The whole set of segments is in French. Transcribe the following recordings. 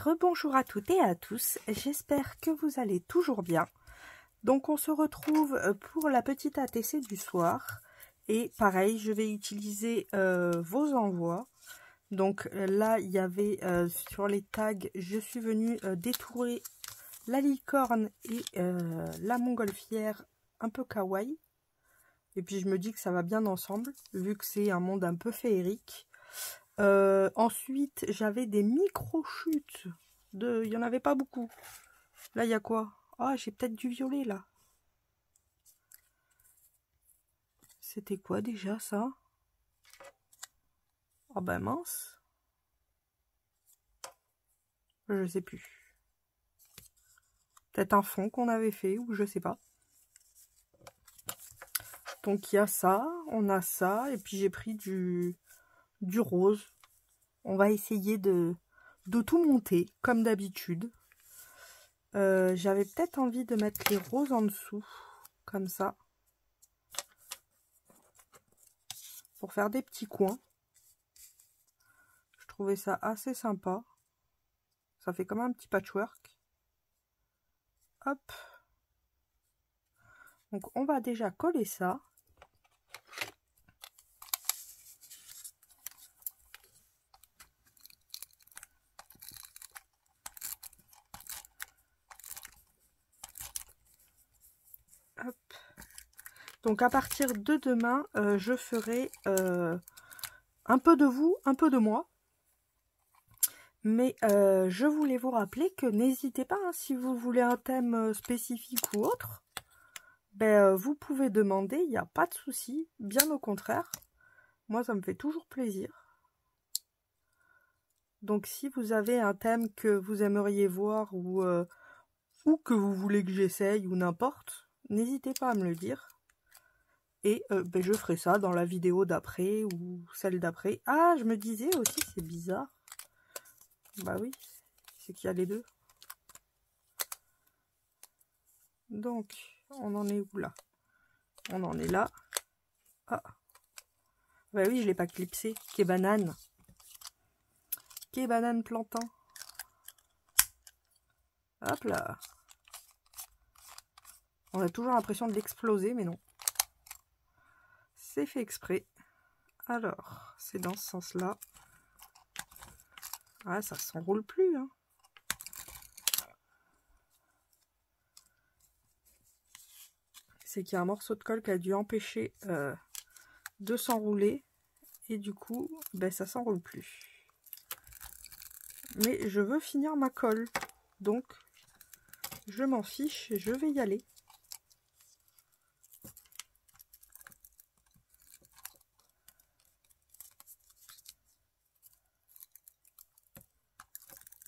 Rebonjour à toutes et à tous, j'espère que vous allez toujours bien. Donc on se retrouve pour la petite ATC du soir. Et pareil, je vais utiliser vos envois. Donc là, il y avait sur les tags, je suis venue détourer la licorne et la montgolfière un peu kawaii. Et puis je me dis que ça va bien ensemble, vu que c'est un monde un peu féerique. Ensuite, j'avais des micro-chutes. Il n'y en avait pas beaucoup. Là, il y a quoi? Ah, j'ai peut-être du violet, là. C'était quoi déjà, ça? Oh, ben mince. Je sais plus. Peut-être un fond qu'on avait fait, ou je sais pas. Donc, il y a ça, on a ça, et puis j'ai pris du rose. On va essayer de tout monter, comme d'habitude. J'avais peut-être envie de mettre les roses en dessous, comme ça. Pour faire des petits coins. Je trouvais ça assez sympa. Ça fait comme un petit patchwork. Hop. Donc on va déjà coller ça. Hop. Donc à partir de demain, je ferai un peu de vous, un peu de moi. Mais je voulais vous rappeler que n'hésitez pas, hein, si vous voulez un thème spécifique ou autre, ben, vous pouvez demander, il n'y a pas de souci, bien au contraire. Moi, ça me fait toujours plaisir. Donc si vous avez un thème que vous aimeriez voir ou que vous voulez que j'essaye ou n'importe, n'hésitez pas à me le dire. Et ben, je ferai ça dans la vidéo d'après ou celle d'après. Ah, je me disais aussi, c'est bizarre. Bah oui, c'est qu'il y a les deux. Donc, on en est où là? On en est là. Ah. Bah oui, je l'ai pas clipsé. Qu'est banane. Qu'est banane plantain. Hop là. On a toujours l'impression de l'exploser, mais non. C'est fait exprès. Alors, c'est dans ce sens-là. Ah, ça s'enroule plus, hein. C'est qu'il y a un morceau de colle qui a dû empêcher de s'enrouler. Et du coup, ben, ça s'enroule plus. Mais je veux finir ma colle. Donc, je m'en fiche, je vais y aller.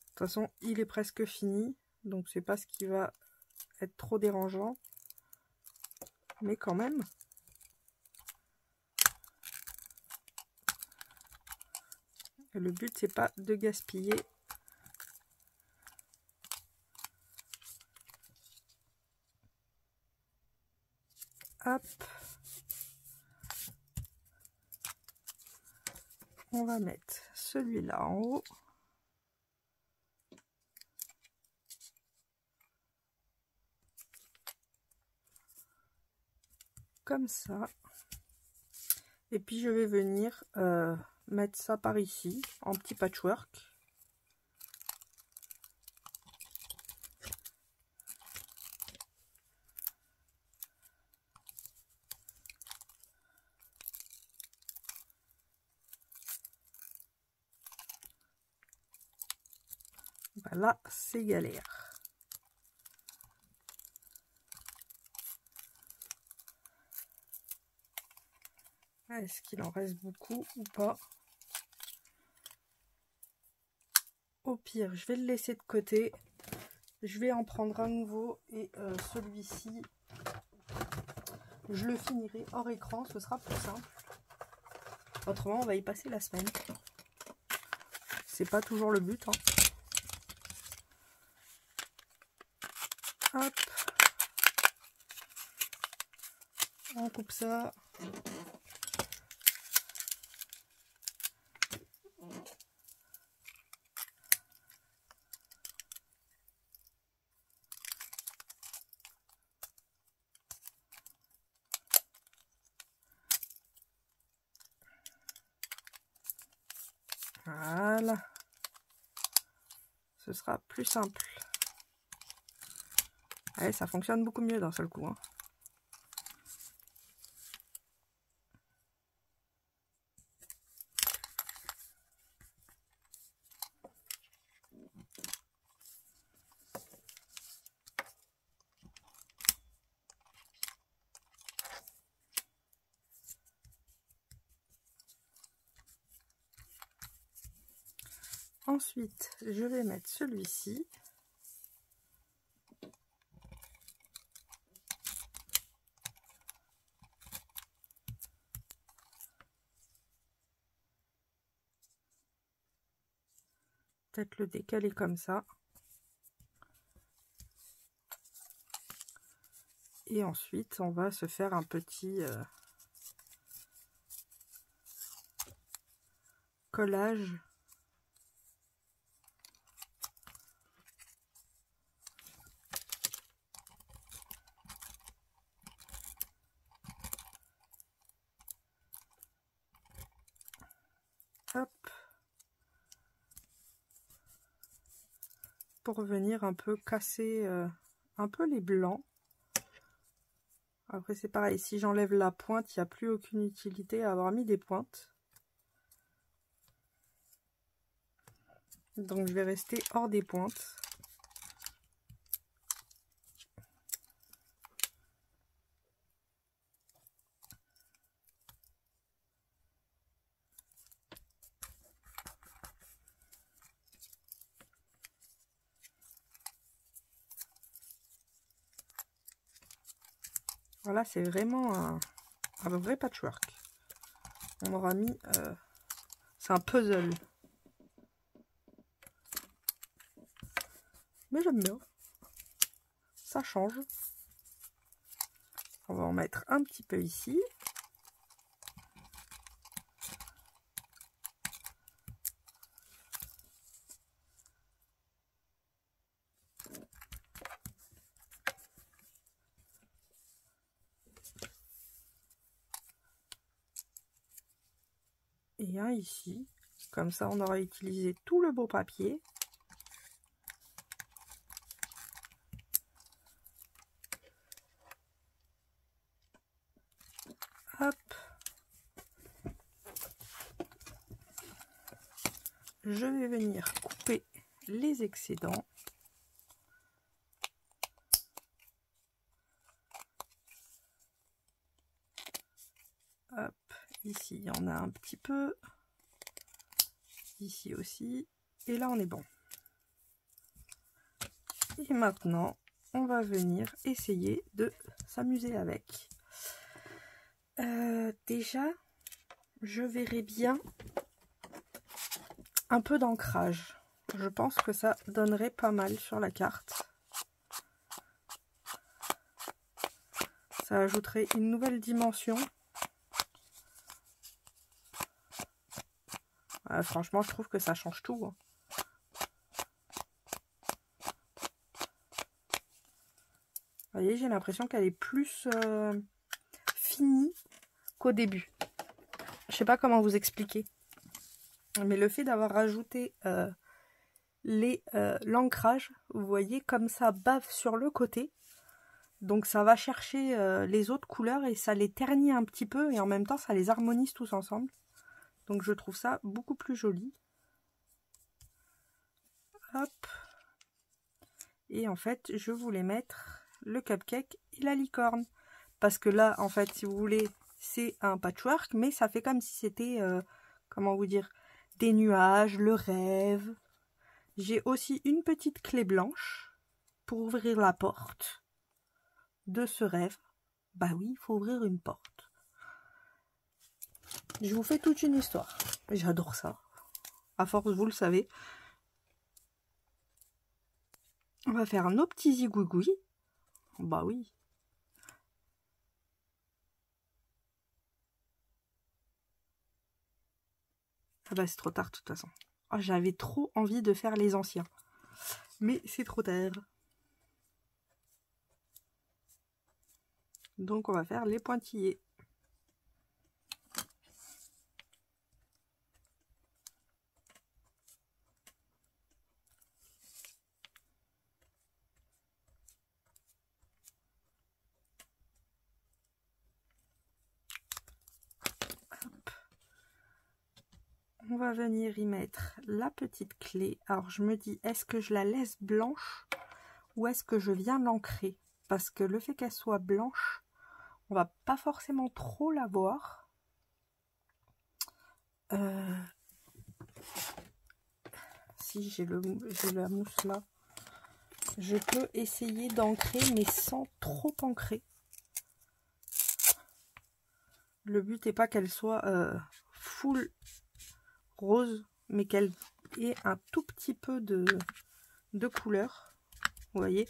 De toute façon, il est presque fini. Donc, c'est pas ce qui va être trop dérangeant. Mais quand même. Et le but, c'est pas de gaspiller. Hop. On va mettre celui-là en haut. Comme ça. Et puis je vais venir mettre ça par ici, en petit patchwork. Ben là, c'est galère. Est-ce qu'il en reste beaucoup ou pas? Au pire, je vais le laisser de côté. Je vais en prendre un nouveau et celui-ci, je le finirai hors écran, ce sera plus simple. Autrement, on va y passer la semaine. C'est pas toujours le but, hein. Hop. On coupe ça. vertical, ce sera plus simple. Ouais, ça fonctionne beaucoup mieux d'un seul coup, hein. Ensuite, je vais mettre celui-ci. Peut-être le décaler comme ça. Et ensuite, on va se faire un petit collage. Hop. Pour venir un peu casser un peu les blancs. Après c'est pareil, si j'enlève la pointe, il n'y a plus aucune utilité à avoir mis des pointes. Donc je vais rester hors des pointes. Voilà, c'est vraiment un vrai patchwork. On aura mis... c'est un puzzle. Mais j'aime bien. Ça change. On va en mettre un petit peu ici. Et un ici. Comme ça, on aura utilisé tout le beau papier. Hop. Je vais venir couper les excédents. Hop. Ici, il y en a un petit peu. Ici aussi. Et là, on est bon. Et maintenant, on va venir essayer de s'amuser avec. Déjà, je verrai bien un peu d'ancrage. Je pense que ça donnerait pas mal sur la carte. Ça ajouterait une nouvelle dimension. Franchement, je trouve que ça change tout, hein. Vous voyez, j'ai l'impression qu'elle est plus finie qu'au début. Je sais pas comment vous expliquer. Mais le fait d'avoir rajouté l'ancrage, vous voyez, comme ça bave sur le côté. Donc ça va chercher les autres couleurs et ça les ternit un petit peu. Et en même temps, ça les harmonise tous ensemble. Donc je trouve ça beaucoup plus joli. Hop. Et en fait, je voulais mettre le cupcake et la licorne. Parce que là, en fait, si vous voulez, c'est un patchwork. Mais ça fait comme si c'était, comment vous dire, des nuages, le rêve. J'ai aussi une petite clé blanche pour ouvrir la porte de ce rêve. Bah oui, il faut ouvrir une porte. Je vous fais toute une histoire. J'adore ça. À force, vous le savez. On va faire nos petits zigouigouis. Bah oui. Ah bah c'est trop tard de toute façon. Oh, j'avais trop envie de faire les anciens. Mais c'est trop tard. Donc on va faire les pointillés. va venir y mettre la petite clé. Alors je me dis, est-ce que je la laisse blanche ou est-ce que je viens l'ancrer? Parce que le fait qu'elle soit blanche, on va pas forcément trop la voir. Si j'ai la mousse là, je peux essayer d'ancrer mais sans trop ancrer. Le but n'est pas qu'elle soit full rose, mais qu'elle ait un tout petit peu de couleur. Vous voyez,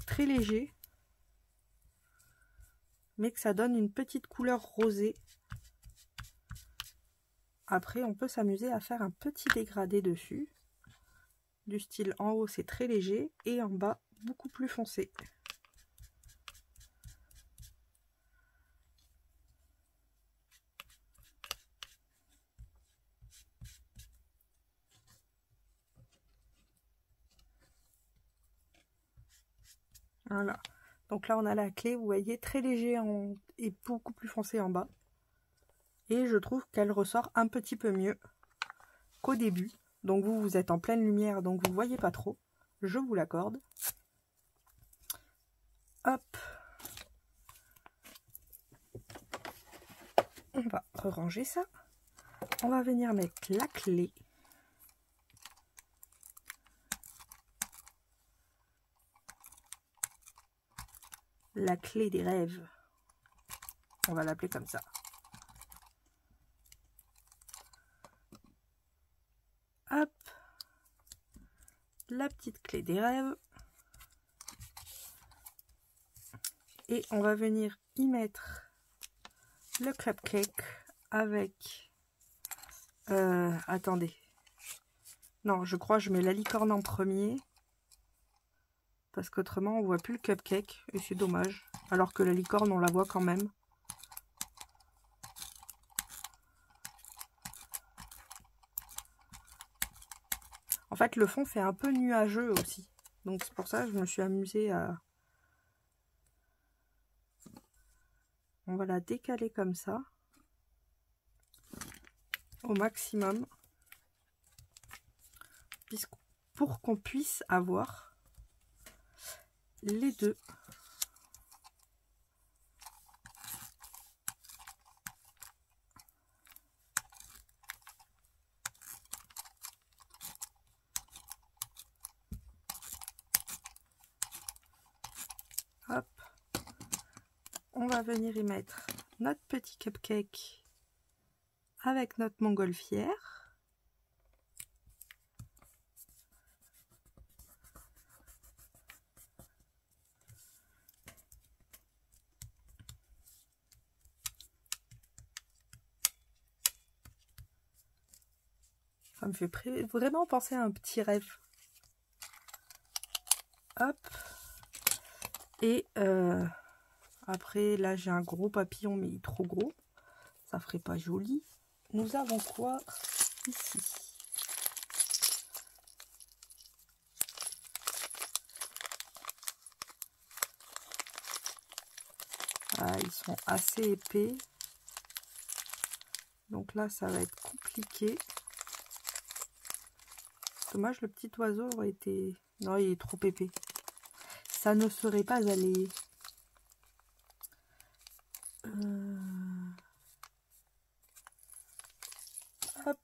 très léger, mais que ça donne une petite couleur rosée. Après, on peut s'amuser à faire un petit dégradé dessus. Du style en haut, c'est très léger et en bas, beaucoup plus foncé. Voilà. Donc là, on a la clé, vous voyez, très léger et beaucoup plus foncé en bas. Et je trouve qu'elle ressort un petit peu mieux qu'au début. Donc vous êtes en pleine lumière, donc vous ne voyez pas trop. Je vous l'accorde. Hop. On va ranger ça. On va venir mettre la clé. La clé des rêves. On va l'appeler comme ça. Hop. La petite clé des rêves. Et on va venir y mettre le cupcake avec... attendez. Non, je crois que je mets la licorne en premier. Parce qu'autrement, on voit plus le cupcake. Et c'est dommage. Alors que la licorne, on la voit quand même. En fait, le fond fait un peu nuageux aussi. Donc c'est pour ça que je me suis amusée à... On va la décaler comme ça. Au maximum. Pour qu'on puisse avoir les deux. Hop. On va venir y mettre notre petit cupcake avec notre montgolfière. Ça me fait vraiment penser à un petit rêve. Hop. Et après, là, j'ai un gros papillon, mais il est trop gros. Ça ferait pas joli. Nous avons quoi ici? Ah, ils sont assez épais. Donc là, ça va être compliqué. Dommage, le petit oiseau aurait été... Non, il est trop épais. Ça ne serait pas allé. Hop.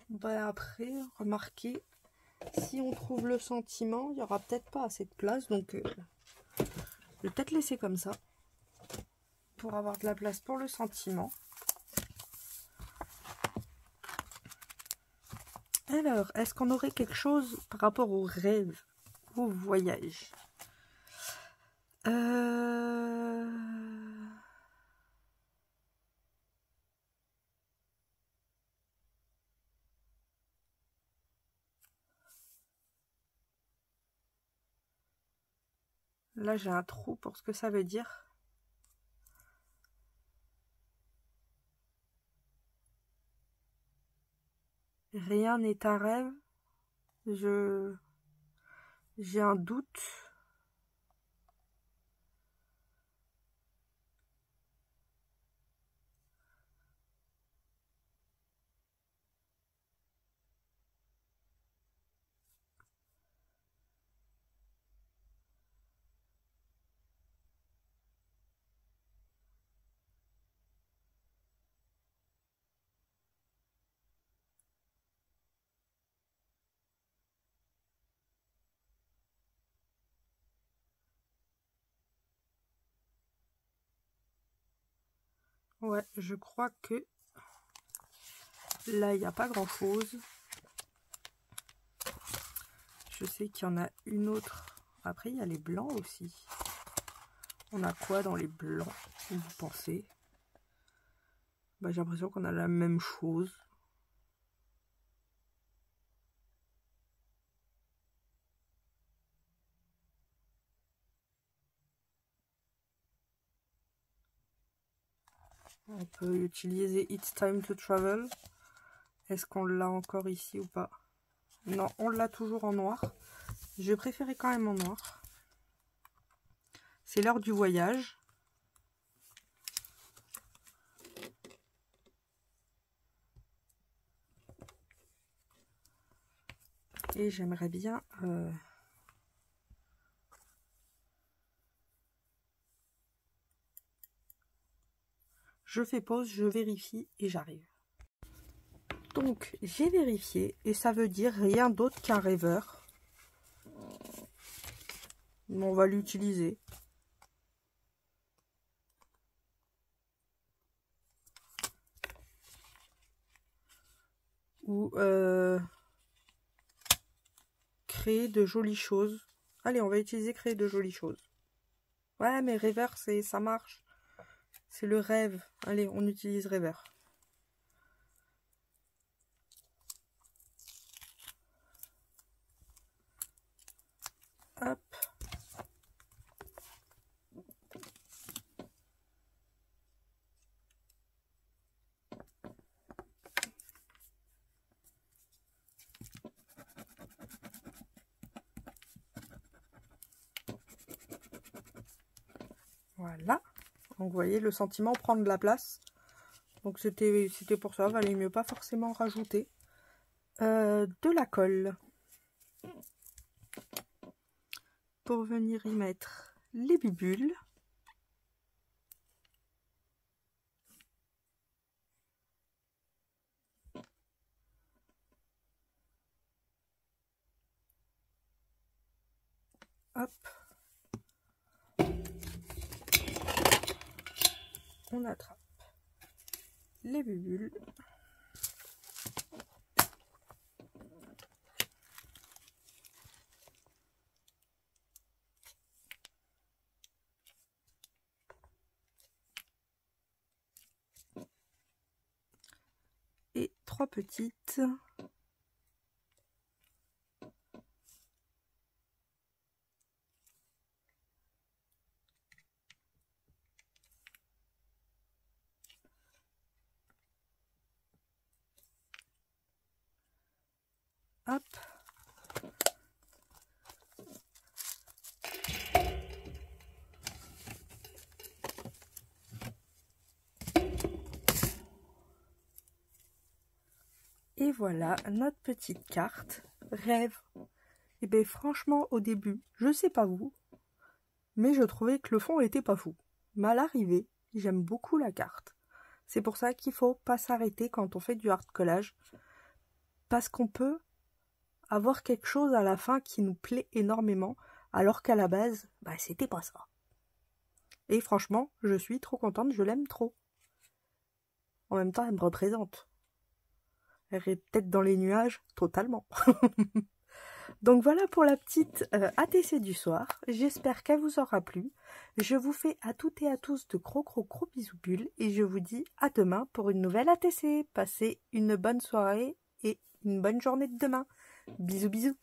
Bah après, remarquez, si on trouve le sentiment, il n'y aura peut-être pas assez de place. Donc, je vais peut-être laisser comme ça. Pour avoir de la place pour le sentiment. Alors, est-ce qu'on aurait quelque chose par rapport au rêve, au voyage? Là, j'ai un trou pour ce que ça veut dire. Rien n'est un rêve. J'ai un doute. Ouais, je crois que là, il n'y a pas grand-chose. Je sais qu'il y en a une autre. Après, il y a les blancs aussi. On a quoi dans les blancs, vous pensez? Bah, j'ai l'impression qu'on a la même chose. On peut utiliser It's Time to Travel. Est-ce qu'on l'a encore ici ou pas? Non, on l'a toujours en noir. Je préférais quand même en noir. C'est l'heure du voyage. Et j'aimerais bien... Je fais pause, je vérifie et j'arrive. Donc, j'ai vérifié et ça veut dire rien d'autre qu'un rêveur. On va l'utiliser. Ou créer de jolies choses. Allez, on va utiliser créer de jolies choses. Ouais, mais rêveur, ça marche. C'est le rêve. Allez, on utilise rêveur. Hop. Voilà. Donc, vous voyez, le sentiment prend de la place. Donc, c'était pour ça. Valait mieux pas forcément rajouter de la colle. Pour venir y mettre les bibules. Hop. On attrape les bibules. Et 3 petites. Hop. Et voilà notre petite carte rêve. Et bien franchement au début, je sais pas vous, mais je trouvais que le fond était pas fou. Mais à l'arrivée, j'aime beaucoup la carte. C'est pour ça qu'il faut pas s'arrêter quand on fait du hard collage. Parce qu'on peut avoir quelque chose à la fin qui nous plaît énormément, alors qu'à la base, bah, c'était pas ça. Et franchement, je suis trop contente, je l'aime trop. En même temps, elle me représente. Elle est peut-être dans les nuages, totalement. Donc voilà pour la petite ATC du soir. J'espère qu'elle vous aura plu. Je vous fais à toutes et à tous de gros bisous bulles. Et je vous dis à demain pour une nouvelle ATC. Passez une bonne soirée et une bonne journée de demain. Bisous bisous.